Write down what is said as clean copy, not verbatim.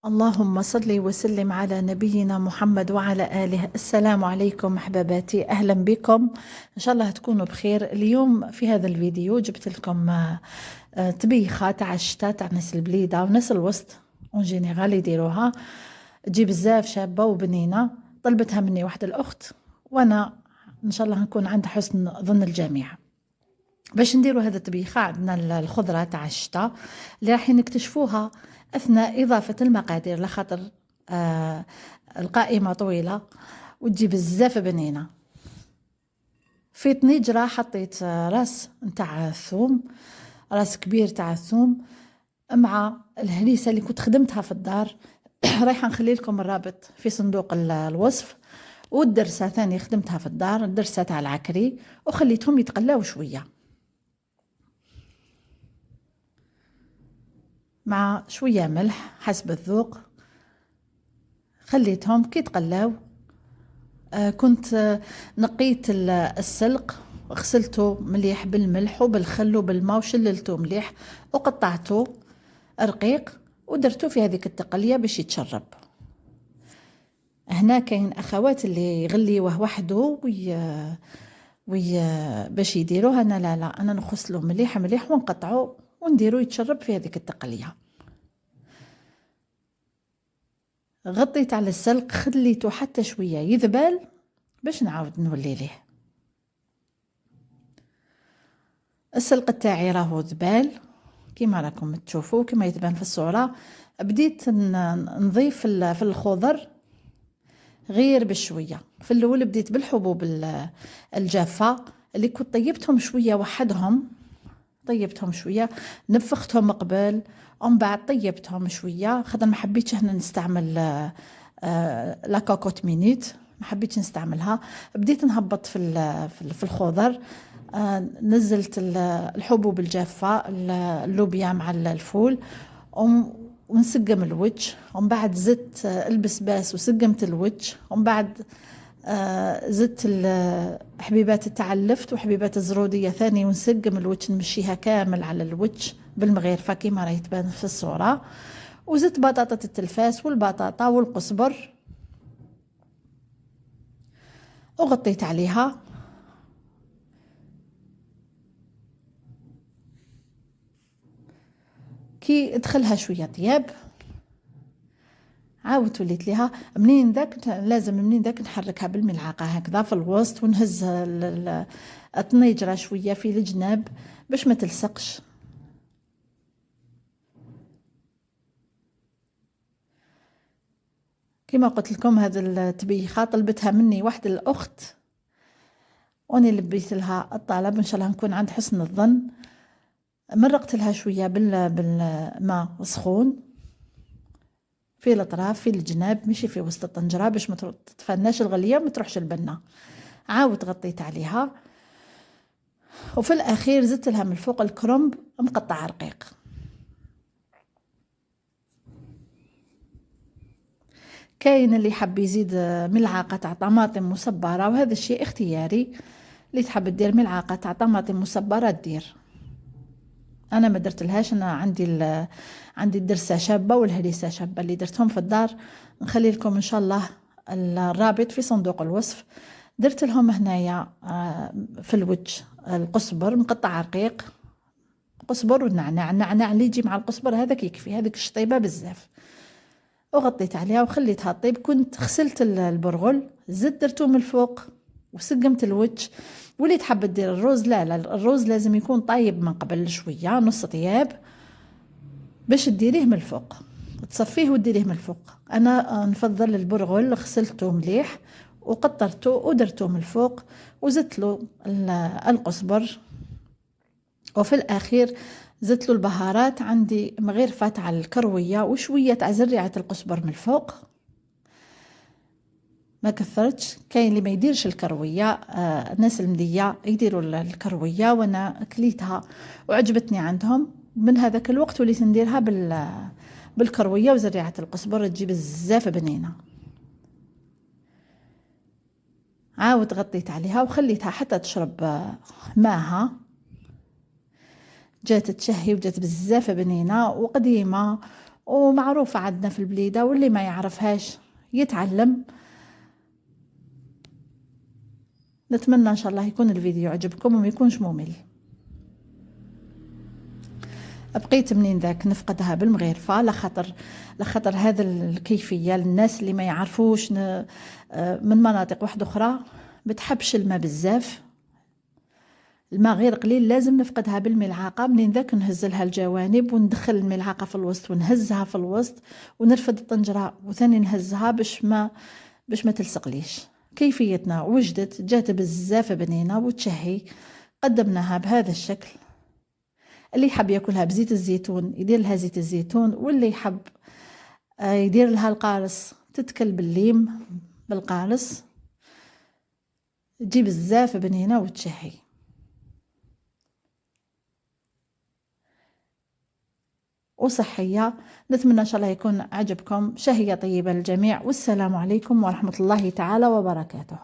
اللهم صل وسلم على نبينا محمد وعلى آله. السلام عليكم أحباباتي، أهلا بكم. إن شاء الله تكونوا بخير. اليوم في هذا الفيديو جبت لكم طبيخة تاع الشتا تاع ناس البليدة وناس الوسط اون جينيرال يديروها، تجي بزاف شابة وبنينة. طلبتها مني واحدة الأخت وأنا إن شاء الله نكون عند حسن ظن الجميع. باش نديروا هذا الطبيخة عندنا الخضرة تاع الشتا اللي راح نكتشفوها أثناء إضافة المقادير، لخاطر القائمة طويلة وتجي بزاف بنينة. في طنجرة حطيت راس نتاع الثوم، راس كبير تاع الثوم مع الهريسة اللي كنت خدمتها في الدار. رايحة نخلي لكم الرابط في صندوق الوصف. والدرسة ثاني خدمتها في الدار، الدرسة تاع العكري، وخليتهم يتقلاو شوية مع شوية ملح حسب الذوق. خليتهم كي تقلاو. كنت نقيت السلق، غسلته مليح بالملح وبالخل وبالماء وشللته مليح وقطعته رقيق ودرته في هذيك التقلية باش يتشرب. هنا كاين اخوات اللي يغليوه وحده باش يديروه. انا لا انا نغسلو مليح مليح ونقطعو ونديرو يتشرب في هذيك التقلية. غطيت على السلق، خليته حتى شوية يذبل باش نعاود نولي ليه. السلق تاعي راهو ذبال كيما راكم تشوفوا، كيما يتبان في الصورة. بديت نضيف في الخضر غير بشوية. في الأول بديت بالحبوب الجافة اللي كنت طيبتهم شوية وحدهم، طيبتهم شوية نفختهم قبل ومن بعد طيبتهم شوية، خاطر ما حبيتش هنا نستعمل لا كوكوت مينيت، ما حبيتش نستعملها. بديت نهبط في الخضر. نزلت الحبوب الجافة، اللوبيا مع الفول، ونسقم الوجه. ومن بعد زدت البسباس وسقمت الوجه. ومن بعد زدت حبيبات التعلفت وحبيبات الزرودية ثاني ونسقم الوجه، نمشيها كامل على الوجه بالمغيرفة كيما راهي تبان في الصورة. وزدت بطاطا التلفاس والبطاطا والقزبر وغطيت عليها. كي ادخلها شوية طياب عاودت وليت ليها. منين ذاك لازم منين ذاك نحركها بالملعقة هكذا في الوسط، ونهز الطنيجرة شوية في الجناب باش ما تلصقش. كما قلت لكم هذا الطبيخة طلبتها مني واحدة الأخت واني لبيت لها الطلب. ان شاء الله نكون عند حسن الظن. مرقت لها شوية بالماء سخون في الاطراف في الجناب، ماشي في وسط الطنجرة، باش ما تتفناش الغلية وما تروحش البنة. عاود غطيت عليها، وفي الاخير زدت لها من فوق الكرنب مقطع رقيق. كاين اللي حب يزيد ملعقة تاع طماطم مصبرة، وهذا الشيء اختياري. اللي تحب دير ملعقة تاع طماطم مصبرة دير. انا ما درت لهاش، انا عندي الدرسه شابه والهريسه شابه اللي درتهم في الدار. نخلي لكم ان شاء الله الرابط في صندوق الوصف. درت لهم هنايا في الوجه القزبر مقطع رقيق، قزبر والنعناع. النعناع اللي يجي مع القزبر هذاك يكفي، هذيك الشطيبه بزاف. وغطيت عليها وخليتها طيب. كنت غسلت البرغل، زدت درتو من الفوق وسقمت الوجه. وليت حابه دير الروز، لا الروز لازم يكون طايب من قبل شويه، نص طياب، باش ديريه من الفوق، تصفيه وديريه من الفوق. انا نفضل البرغل غسلته مليح وقطرته ودرته من الفوق، وزدت له القزبر. وفي الاخير زدت له البهارات. عندي مغرفه تاع الكرويه وشويه تاع زريعه القزبر من الفوق، ما كثرتش. كاين اللي ما يديرش الكرويه، الناس المديه يديروا الكرويه، وانا كليتها وعجبتني عندهم. من هذاك الوقت وليت نديرها بالكرويه وزريعه القزبر، تجي بزاف بنينه. عاود غطيت عليها وخليتها حتى تشرب ماها. جات تشهي وجات بزاف بنينه وقديمه ومعروفة عندنا في البليدة، واللي ما يعرفهاش يتعلم. نتمنى ان شاء الله يكون الفيديو عجبكم وما يكونش ممل. بقيت منين ذاك نفقدها بالمغيرفة، لخاطر هذا الكيفية للناس اللي ما يعرفوش من مناطق واحدة أخرى بتحبش الماء بزاف، الماء غير قليل، لازم نفقدها بالملعقة. منين ذاك نهز لها الجوانب وندخل الملعقة في الوسط ونهزها في الوسط ونرفد الطنجرة وثاني نهزها باش ما تلصقليش. كيفيتنا وجدت، جات بزاف بنينة وتشهي. قدمناها بهذا الشكل. اللي يحب ياكلها بزيت الزيتون يدير لها زيت الزيتون، واللي يحب يدير لها القارص تتكل بالليم بالقارص، تجي بزاف بنينة وتشهي. وصحية. نتمنى ان شاء الله يكون عجبكم. شهية طيبة للجميع، والسلام عليكم ورحمة الله تعالى وبركاته.